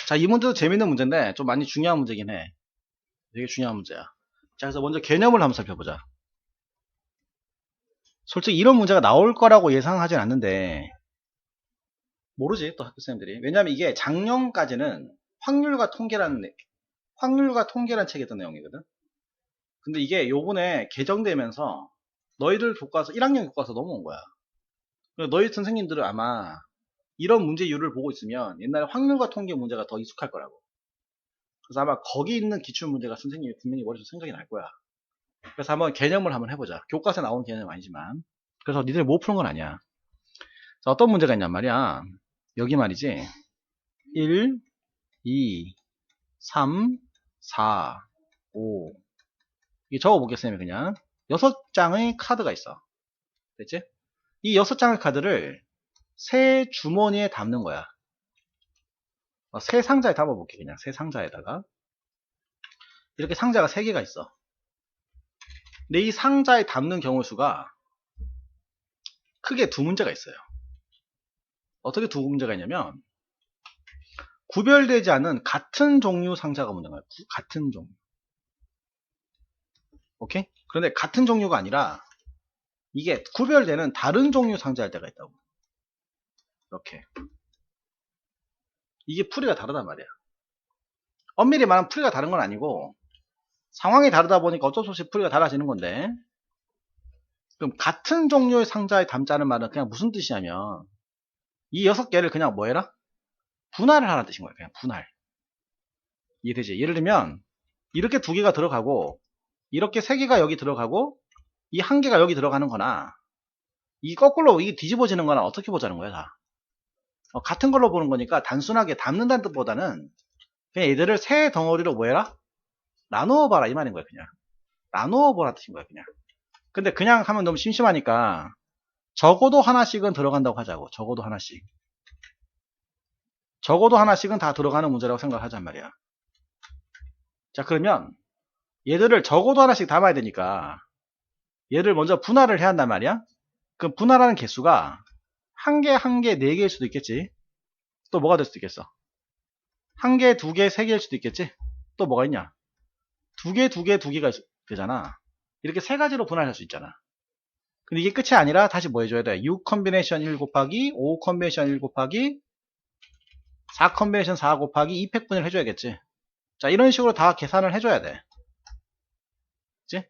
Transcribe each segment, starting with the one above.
자, 이 문제도 재밌는 문제인데 좀 많이 중요한 문제긴 해. 되게 중요한 문제야. 자, 그래서 먼저 개념을 한번 살펴보자. 솔직히 이런 문제가 나올 거라고 예상하진 않는데 모르지 또 학교생들이. 왜냐면 이게 작년까지는 확률과 통계라는 책에 있던 내용이거든. 근데 이게 요번에 개정되면서 너희들 교과서 1학년 교과서 넘어온 거야. 그래서 너희 선생님들은 아마 이런 문제율을 보고 있으면 옛날에 확률과 통계 문제가 더 익숙할 거라고. 그래서 아마 거기 있는 기출문제가 선생님이 분명히 머릿속에 생각이 날 거야. 그래서 한번 개념을 한번 해보자. 교과서에 나온 개념은 아니지만. 그래서 니들 못 푸는 건 아니야. 자, 어떤 문제가 있냔 말이야. 여기 말이지. 1, 2, 3, 4, 5. 이게 적어보겠습니다, 그냥. 6장의 카드가 있어. 됐지? 이 6장의 카드를 새 주머니에 담는 거야. 새 상자에 담아볼게, 그냥. 새 상자에다가. 이렇게 상자가 3개가 있어. 근데 이 상자에 담는 경우 수가 크게 두 문제가 있어요. 어떻게 두 문제가 있냐면, 구별되지 않은 같은 종류 상자가 문제가 있어요. 같은 종류. 오케이? 그런데 같은 종류가 아니라, 이게 구별되는 다른 종류 상자일 때가 있다고. 이렇게. 이게 풀이가 다르단 말이야. 엄밀히 말하면 풀이가 다른 건 아니고, 상황이 다르다 보니까 어쩔 수 없이 풀이가 달라지는 건데, 그럼 같은 종류의 상자에 담자는 말은 그냥 무슨 뜻이냐면, 이 6개를 그냥 뭐 해라? 분할을 하라는 뜻인 거예요. 그냥 분할. 이해되지? 예를 들면, 이렇게 2개가 들어가고, 이렇게 3개가 여기 들어가고, 이 1개가 여기 들어가는 거나, 이 거꾸로 이게 뒤집어지는 거나 어떻게 보자는 거야, 다. 같은 걸로 보는 거니까 단순하게 담는다는 뜻보다는, 그냥 얘들을 세 덩어리로 뭐 해라? 나누어 봐라, 이 말인 거야, 그냥. 나누어 보라 뜻인 거야, 그냥. 근데 그냥 하면 너무 심심하니까, 적어도 하나씩은 들어간다고 하자고. 적어도 하나씩. 적어도 하나씩은 다 들어가는 문제라고 생각하잔 말이야. 자, 그러면 얘들을 적어도 하나씩 담아야 되니까 얘를 먼저 분할을 해야 한단 말이야. 그럼 분할하는 개수가 한 개, 한 개, 4개일 수도 있겠지. 또 뭐가 될 수도 있겠어. 한 개, 2개, 3개일 수도 있겠지. 또 뭐가 있냐. 2개, 2개, 2개가 되잖아. 이렇게 3가지로 분할할 수 있잖아. 근데 이게 끝이 아니라 다시 뭐 해줘야 돼. 6 컨비네이션 1 곱하기 5 컨비네이션 1 곱하기 4 컨비네이션 4 곱하기 2 팩분을 해줘야겠지. 자, 이런 식으로 다 계산을 해줘야 돼. 그치?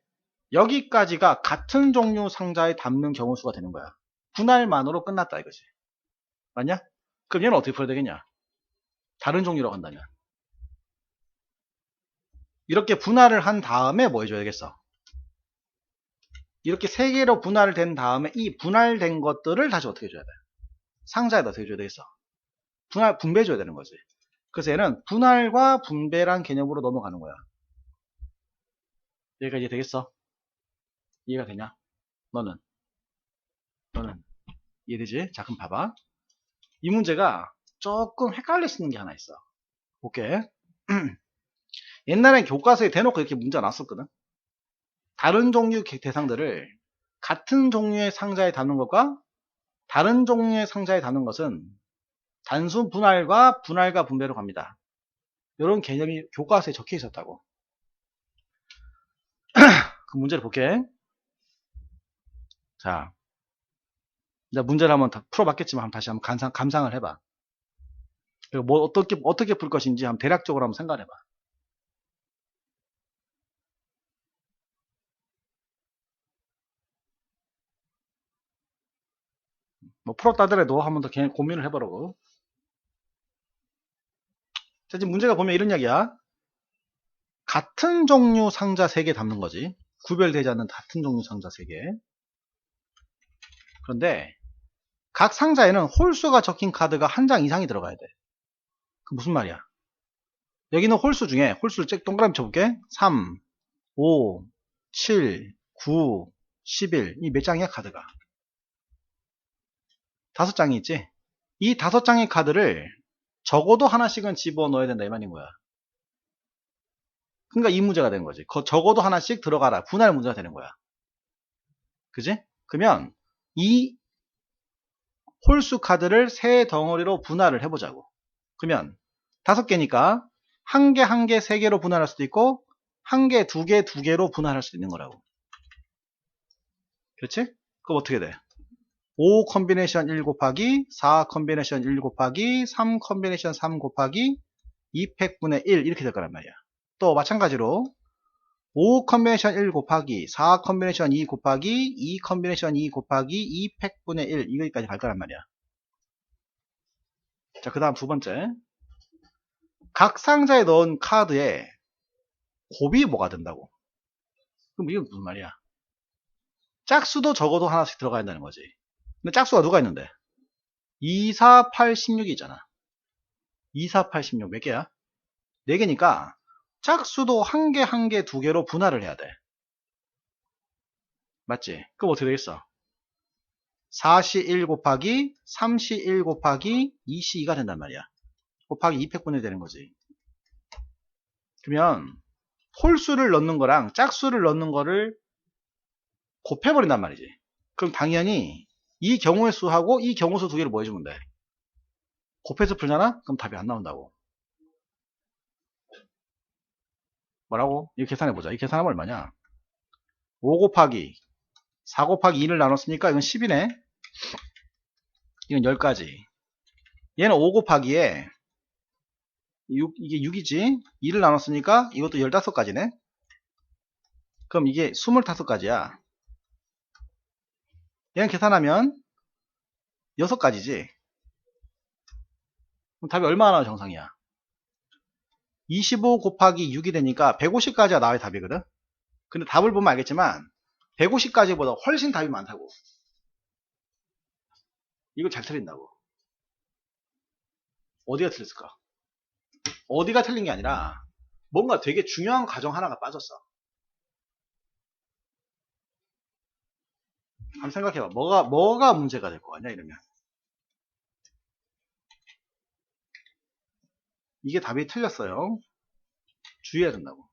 여기까지가 같은 종류 상자에 담는 경우 수가 되는 거야. 분할만으로 끝났다 이거지. 맞냐? 그럼 얘는 어떻게 풀어야 되겠냐? 다른 종류라고 한다면. 이렇게 분할을 한 다음에 뭐 해줘야 되겠어? 이렇게 3개로 분할된 다음에 이 분할된 것들을 다시 어떻게 해줘야 돼? 상자에다 어떻게 해줘야 되겠어? 분배해줘야 되는 거지. 그래서 얘는 분할과 분배란 개념으로 넘어가는 거야. 여기까지 이해 되겠어? 이해가 되냐? 너는? 이해되지? 자, 그럼 봐봐. 이 문제가 조금 헷갈릴 수 있는 게 하나 있어. 볼게. 옛날엔 교과서에 대놓고 이렇게 문제가 났었거든. 다른 종류 대상들을 같은 종류의 상자에 담는 것과 다른 종류의 상자에 담는 것은 단순 분할과 분배로 갑니다. 이런 개념이 교과서에 적혀 있었다고. 그 문제를 볼게. 자, 이제 문제를 한번 풀어봤겠지만 다시 한번 감상을 해봐. 그리고 뭐 어떻게 풀 것인지 한번 대략적으로 한번 생각해봐. 뭐 풀었다더라도 한번 더 고민을 해보라고. 자, 지금 문제가 보면 이런 이야기야. 같은 종류 상자 3개 담는 거지. 구별되지 않는 같은 종류 상자 3개. 그런데 각 상자에는 홀수가 적힌 카드가 한 장 이상이 들어가야 돼. 그 무슨 말이야? 여기는 홀수 중에 홀수를 동그라미 쳐볼게. 3, 5, 7, 9, 11. 이 몇 장이야 카드가? 5장이 있지? 이 5장의 카드를 적어도 하나씩은 집어넣어야 된다 이 말인 거야. 그러니까 이 문제가 되는 거지. 적어도 하나씩 들어가라. 분할 문제가 되는 거야. 그지? 그러면 이 홀수 카드를 세 덩어리로 분할을 해보자고. 그러면 5개니까 한 개, 한 개, 3개로 분할할 수도 있고 한 개, 2개, 2개로 분할할 수도 있는 거라고. 그렇지? 그럼 어떻게 돼? 5 컨비네이션 1 곱하기 4 컨비네이션 1 곱하기 3 컨비네이션 3 곱하기 2팩분의 1 이렇게 될 거란 말이야. 또 마찬가지로 5 컨비네이션 1 곱하기 4 컨비네이션 2 곱하기 2 컨비네이션 2 곱하기 2팩분의 1 이거까지 갈 거란 말이야. 자, 그 다음 두 번째. 각 상자에 넣은 카드에 곱이 뭐가 된다고? 그럼 이건 무슨 말이야? 짝수도 적어도 하나씩 들어가야 한다는 거지. 근데 짝수가 누가 있는데? 2, 4, 8, 16이 있잖아. 2, 4, 8, 16 몇 개야? 4개니까 짝수도 한 개, 한 개, 2개로 분할을 해야 돼. 맞지? 그럼 어떻게 되겠어? 4시 1 곱하기 3시 1 곱하기 2시 2가 된단 말이야. 곱하기 2팩분이 되는 거지. 그러면 홀수를 넣는 거랑 짝수를 넣는 거를 곱해버린단 말이지. 그럼 당연히 이 경우의 수하고 이 경우수 2개를 뭐 해주면 돼? 곱해서 풀잖아? 그럼 답이 안 나온다고. 뭐라고? 이거 계산해보자. 이 계산하면 얼마냐? 5 곱하기 4 곱하기 2를 나눴으니까 이건 10이네. 이건 10가지. 얘는 5 곱하기에 6, 이게 6이지. 2를 나눴으니까 이것도 15가지네. 그럼 이게 25가지야. 얘는 계산하면 6가지지. 그럼 답이 얼마나 나와 정상이야? 25 곱하기 6이 되니까 150가지가 나와야 답이거든. 근데 답을 보면 알겠지만 150가지보다 훨씬 답이 많다고. 이거 잘 틀린다고. 어디가 틀렸을까? 어디가 틀린 게 아니라 뭔가 되게 중요한 과정 하나가 빠졌어. 한번 생각해봐. 뭐가 문제가 될 것 같냐 이러면. 이게 답이 틀렸어요. 주의해야 된다고.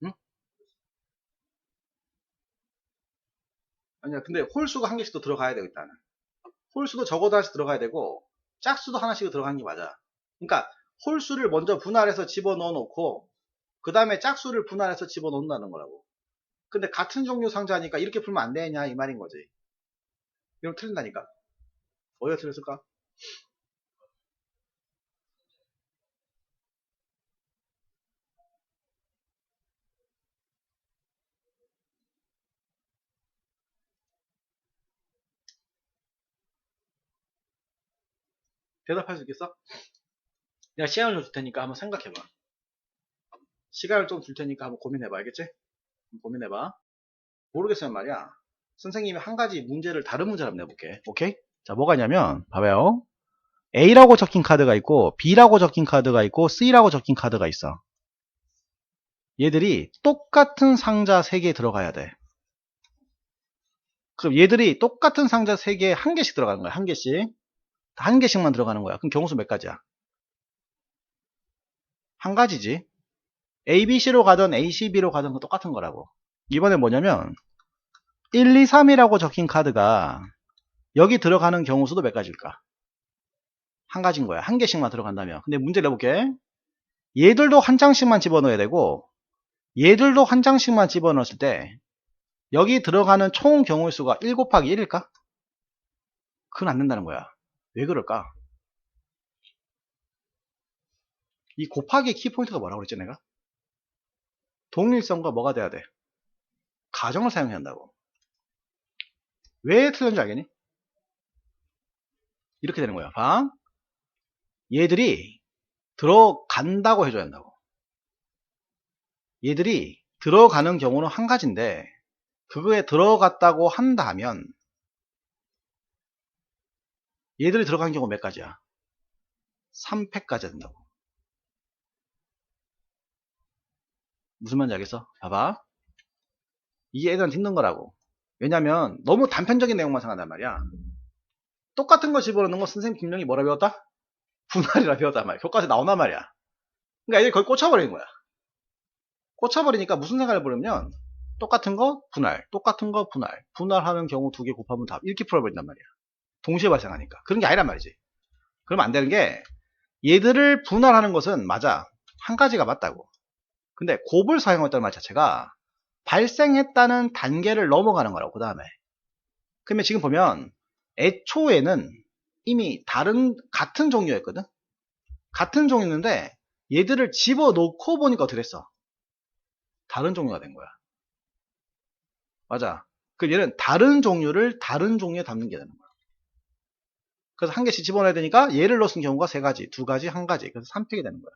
응? 아니야. 근데 홀수가 한 개씩 더 들어가야 되고 일단은. 홀수도 적어도 하나씩 들어가야 되고 짝수도 하나씩 들어가는 게 맞아. 그러니까 홀수를 먼저 분할해서 집어넣어 놓고 그 다음에 짝수를 분할해서 집어넣는다는 거라고. 근데 같은 종류 상자니까 이렇게 풀면 안 되냐 이 말인 거지. 이러면 틀린다니까. 어디가 틀렸을까? 대답할 수 있겠어? 내가 시간을 좀 줄 테니까 한번 생각해봐. 시간을 좀 줄 테니까 한번 고민해봐. 알겠지? 고민해봐. 모르겠으면 말이야. 선생님이 한 가지 문제를 다른 문제를 한번 내볼게. 오케이? 자, 뭐가 있냐면 봐봐요. A라고 적힌 카드가 있고 B라고 적힌 카드가 있고 C라고 적힌 카드가 있어. 얘들이 똑같은 상자 3개 들어가야 돼. 그럼 얘들이 똑같은 상자 3개에 한 개씩 들어가는 거야. 한 개씩. 한 개씩만 들어가는 거야. 그럼 경우수 몇 가지야? 한 가지지. A, B, C로 가든 A, C, B로 가든 똑같은 거라고. 이번에 뭐냐면 1, 2, 3이라고 적힌 카드가 여기 들어가는 경우수도 몇 가지일까? 한 가지인 거야. 한 개씩만 들어간다면. 근데 문제 내볼게. 얘들도 한 장씩만 집어넣어야 되고 얘들도 한 장씩만 집어넣었을 때 여기 들어가는 총 경우의 수가 1 곱하기 1일까? 그건 안 된다는 거야. 왜 그럴까? 이 곱하기 키포인트가 뭐라고 그랬지 내가? 동일성과 뭐가 돼야 돼? 가정을 사용해야 한다고. 왜 틀렸는지 알겠니? 이렇게 되는 거야. 봐. 얘들이 들어간다고 해줘야 한다고. 얘들이 들어가는 경우는 한 가지인데 그거에 들어갔다고 한다면 얘들이 들어간 경우 몇 가지야? 3팩까지 된다고. 무슨 말인지 알겠어? 봐봐. 이게 애들한테 힘든 거라고. 왜냐면 너무 단편적인 내용만 생각한단 말이야. 똑같은 거 집어넣는 거 선생님 분명히 뭐라 배웠다? 분할이라 배웠단 말이야. 교과서에 나온단 말이야. 그러니까 애들이 거의 꽂혀버리는 거야. 꽂혀버리니까 무슨 생각을 해버리면 똑같은 거 분할, 똑같은 거 분할, 분할하는 경우 두 개 곱하면 답 이렇게 풀어버린단 말이야. 동시에 발생하니까. 그런 게 아니란 말이지. 그러면 안 되는 게 얘들을 분할하는 것은 맞아. 한 가지가 맞다고. 근데 곱을 사용했다는 말 자체가 발생했다는 단계를 넘어가는 거라고. 그 다음에 그러면 지금 보면 애초에는 이미 같은 종류였거든. 같은 종류인데 얘들을 집어넣고 보니까 어떻게 됐어? 다른 종류가 된 거야. 맞아. 그 얘는 다른 종류를 다른 종류에 담는 게 되는 거야. 그래서 한 개씩 집어넣어야 되니까 얘를 넣은 경우가 세 가지, 두 가지, 한 가지. 그래서 3팩이 되는 거야.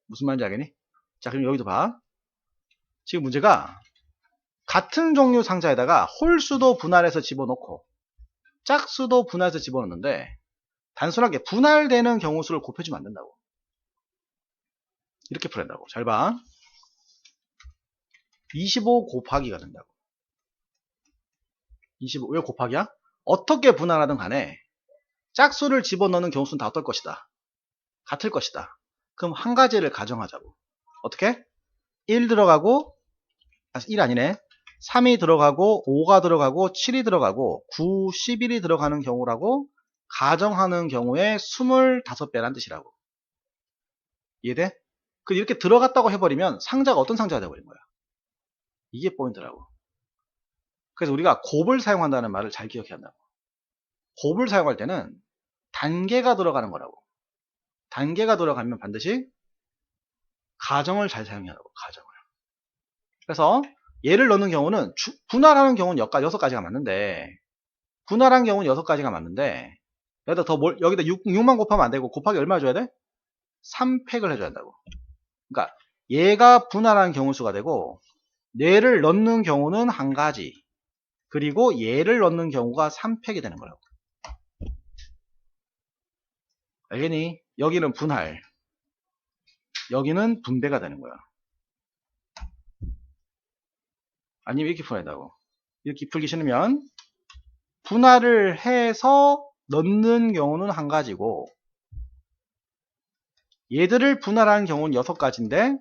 무슨 말인지 알겠니? 자, 그럼 여기도 봐. 지금 문제가 같은 종류 상자에다가 홀수도 분할해서 집어넣고 짝수도 분할해서 집어넣는데 단순하게 분할되는 경우 수를 곱해주면 안 된다고. 이렇게 풀어야 된다고. 잘 봐. 25 곱하기가 된다고. 25. 왜 곱하기야? 어떻게 분할하든 간에 짝수를 집어넣는 경우 수는 다 어떨 것이다. 같을 것이다. 그럼 한 가지를 가정하자고. 어떻게? 1 들어가고 1 아니네. 3이 들어가고 5가 들어가고 7이 들어가고 9, 11이 들어가는 경우라고 가정하는 경우에 25배라는 뜻이라고. 이해돼? 그 이렇게 들어갔다고 해버리면 상자가 어떤 상자가 돼버린 거야. 이게 포인트라고. 그래서 우리가 곱을 사용한다는 말을 잘 기억해야 한다고. 곱을 사용할 때는 단계가 들어가는 거라고. 단계가 들어가면 반드시 가정을 잘 사용해야 하고, 가정을. 그래서 얘를 넣는 경우는 분할하는 경우는 6가지가 맞는데 분할한 경우는 6가지가 맞는데 여기다 6만 곱하면 안 되고 곱하기 얼마 줘야 돼? 3팩을 해줘야 한다고. 그러니까 얘가 분할한 경우 수가 되고 얘를 넣는 경우는 한 가지, 그리고 얘를 넣는 경우가 3팩이 되는 거라고. 알겠니? 여기는 분할, 여기는 분배가 되는 거야. 아니면 이렇게 풀어야 된다고. 이렇게 풀기 싫으면 분할을 해서 넣는 경우는 한 가지고 얘들을 분할하는 경우는 6가지인데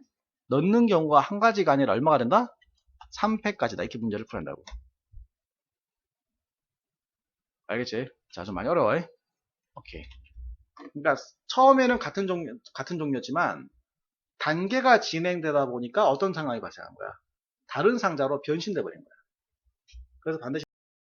넣는 경우가 한 가지가 아니라 얼마가 된다? 3팩까지다. 이렇게 문제를 풀어야 된다고. 알겠지? 자, 좀 많이 어려워. 오케이. 그러니까 처음에는 같은 종류였지만 단계가 진행되다 보니까 어떤 상황이 발생한 거야? 다른 상자로 변신돼 버린 거야. 그래서 반드시